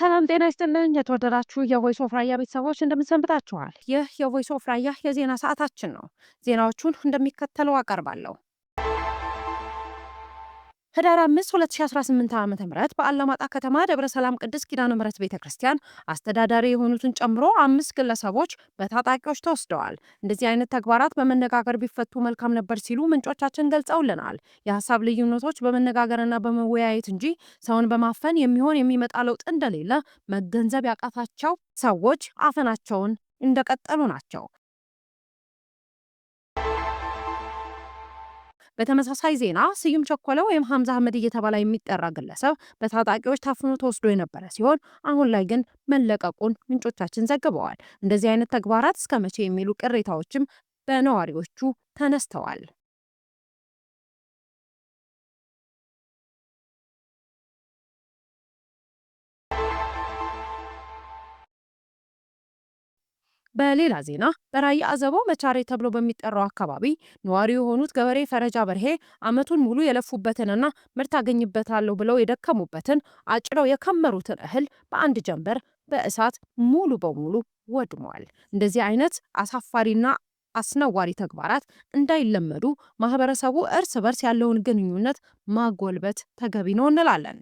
ሰላም ጤና ይስጥልን የተወደዳችሁ የቮይስ ኦፍ ራያ ቤተሰቦች እንደምንሰንብታችኋል። ይህ የቮይስ ኦፍ ራያ የዜና ሰዓታችን ነው። ዜናዎቹን እንደሚከተለው አቀርባለሁ። ህዳር 5 2018 ዓ.ም በአላማጣ ከተማ ደብረ ሰላም ቅድስት ኪዳነ ምሕረት ቤተክርስቲያን አስተዳዳሪ የሆኑትን ጨምሮ 5 ግለሰቦች በታጣቂዎች ተወስደዋል። እንደዚህ አይነት ተግባራት በመነጋገር ቢፈቱ መልካም ነበር ሲሉ ምንጮቻችን ገልጸውልናል። የሀሳብ ልዩነቶች በመነጋገርና በመወያየት እንጂ ሰውን በማፈን የሚመጣ ለውጥ እንደሌለ መገንዘብ ያቃታቸው ሰዎች አፈናቸውን እንደቀጠሉ ናቸው። በተመሳሳይ ዜና ስዩም ቸኮለ ወይም ሐምዛ አህመድ እየተባለ የሚጠራ ግለሰብ በታጣቂዎች ታፍኖ ተወስዶ የነበረ ሲሆን አሁን ላይ ግን መለቀቁን ምንጮቻችን ዘግበዋል። እንደዚህ አይነት ተግባራት እስከ መቼ የሚሉ ቅሬታዎችም በነዋሪዎቹ ተነስተዋል። በሌላ ዜና በራያ አዘቦ መቻሬ ተብሎ በሚጠራው አካባቢ ነዋሪ የሆኑት ገበሬ ፈረጃ በርሄ አመቱን ሙሉ የለፉበትንና ምርት አገኝበታለሁ ብለው የደከሙበትን አጭደው የከመሩትን እህል በአንድ ጀንበር በእሳት ሙሉ በሙሉ ወድሟል። እንደዚህ አይነት አሳፋሪና አስነዋሪ ተግባራት እንዳይለመዱ ማህበረሰቡ እርስ በርስ ያለውን ግንኙነት ማጎልበት ተገቢ ነው እንላለን።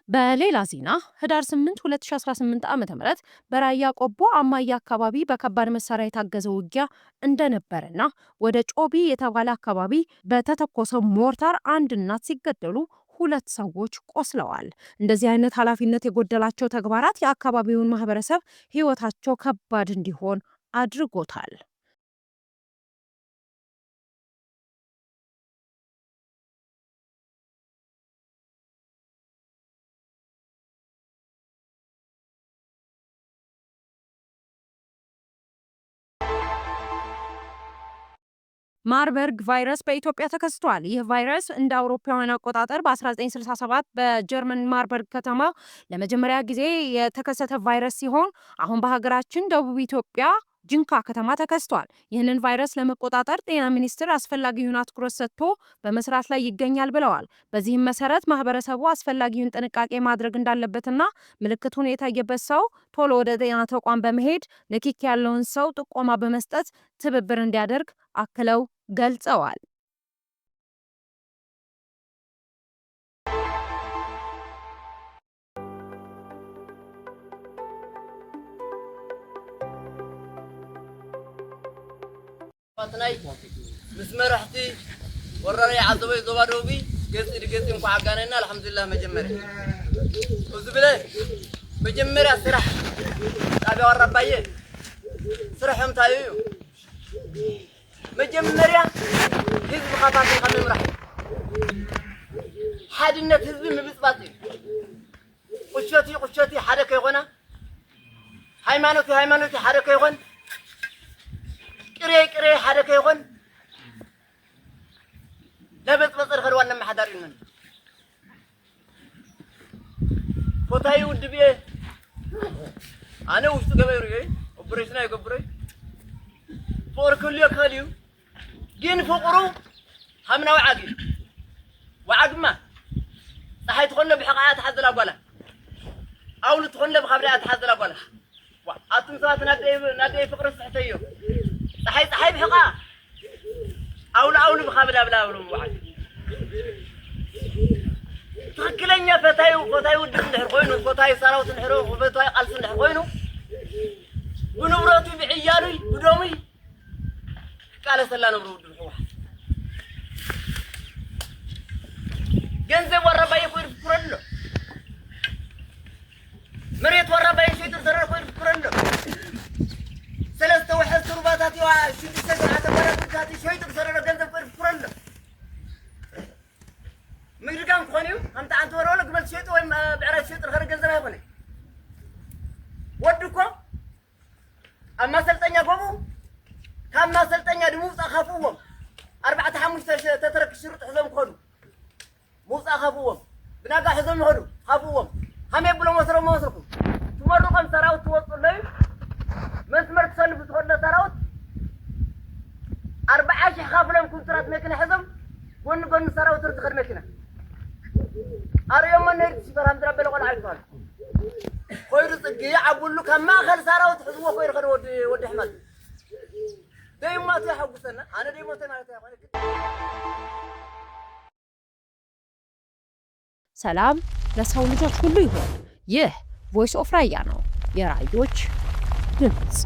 በሌላ ዜና ህዳር 8 2018 ዓ.ም በራያ ቆቦ አማያ አካባቢ በከባድ መሳሪያ የታገዘ ውጊያ እንደነበረና ወደ ጮቢ የተባለ አካባቢ በተተኮሰው ሞርታር አንድ እናት ሲገደሉ 2 ሰዎች ቆስለዋል። እንደዚህ አይነት ኃላፊነት የጎደላቸው ተግባራት የአካባቢውን ማህበረሰብ ህይወታቸው ከባድ እንዲሆን አድርጎታል። ማርበርግ ቫይረስ በኢትዮጵያ ተከስቷል። ይህ ቫይረስ እንደ አውሮፓውያን አቆጣጠር በ1967 በጀርመን ማርበርግ ከተማ ለመጀመሪያ ጊዜ የተከሰተ ቫይረስ ሲሆን አሁን በሀገራችን ደቡብ ኢትዮጵያ ጅንካ ከተማ ተከስቷል። ይህንን ቫይረስ ለመቆጣጠር ጤና ሚኒስቴር አስፈላጊውን አትኩሮት ሰጥቶ በመስራት ላይ ይገኛል ብለዋል። በዚህም መሰረት ማህበረሰቡ አስፈላጊውን ጥንቃቄ ማድረግ እንዳለበትና ምልክቱን የታየበት ሰው ቶሎ ወደ ጤና ተቋም በመሄድ ንክኪ ያለውን ሰው ጥቆማ በመስጠት ትብብር እንዲያደርግ አክለው ገልጸዋል። فاتناي مسمرحتي وراني عزبي زبادوبي قصي انكو عقانينا الحمد لله مجمري وزبله مجمري سرح تابع وربايه سرحهم تايو مجمري حزب خطاتي خمم راح حادنة حزب مبصباتي قشتي حركه يغنا هايمانوتي حركه يغن قري حركه يغن لبس بصر خروان ما حضرين فوتاي ودبي انا وشت غبيري اوبريشن يغبري فور كل يخليو جين فقرو همنا وعقما صحي تخلنا بحقات حذلا قاله اول تخلنا بخبرات حذلا قاله اتم ساعات نادي فقر صحتيو صحي بحقا اول بخبلا بلا وعد تخكلنيا فتاي ودن دحر خوينو فتاي صاروت نحرو وفتاي قلس نحر خوينو ونبرتي بعيالي ودومي قال سلا نبرو ودن خوح ገንዘብ ወረባይ ቆይ ፍረንዶ መሬት ወረባይ ሸይጥ ዘረ ቆይ ፍረንዶ ሰለስተ ወሐስ ሩባታት ያ ሽንት ሰዓት በረከታት ሸይጥ ዘረ ገንዘብ ቆይ ፍረንዶ ምድጋን ኮኒው አንተ ወረወለ ግመል ሸይጥ ወይ ብዕራት ሸይጥ ዘረ ገንዘብ አይሆነ ወድኮ አማ ሰልጠኛ ጎቡ ካማ ሰልጠኛ ድሙጽ አخفوهم 4 5 ተተረክ ሽሩጥ ህዘም ኮኑ موسى خافوهم بناقا حزم هدو خافوهم هم يبلو مصركم تمرقم سراوت توصل لي مسمر تسلف تخلنا سراوت 40,000 خافلهم كونترات مكنه حزم ون سراو ترتخد مكنه اريوم من نيت سفرام دربل ولا عارفان خوير صقي عبولو كما خل سراو تحزو خوير خد ود احمد دايما تحوسنا انا دايما تنايت ሰላም ለሰው ልጆች ሁሉ ይሁን። ይህ ቮይስ ኦፍ ራያ ነው፣ የራዮች ድምጽ።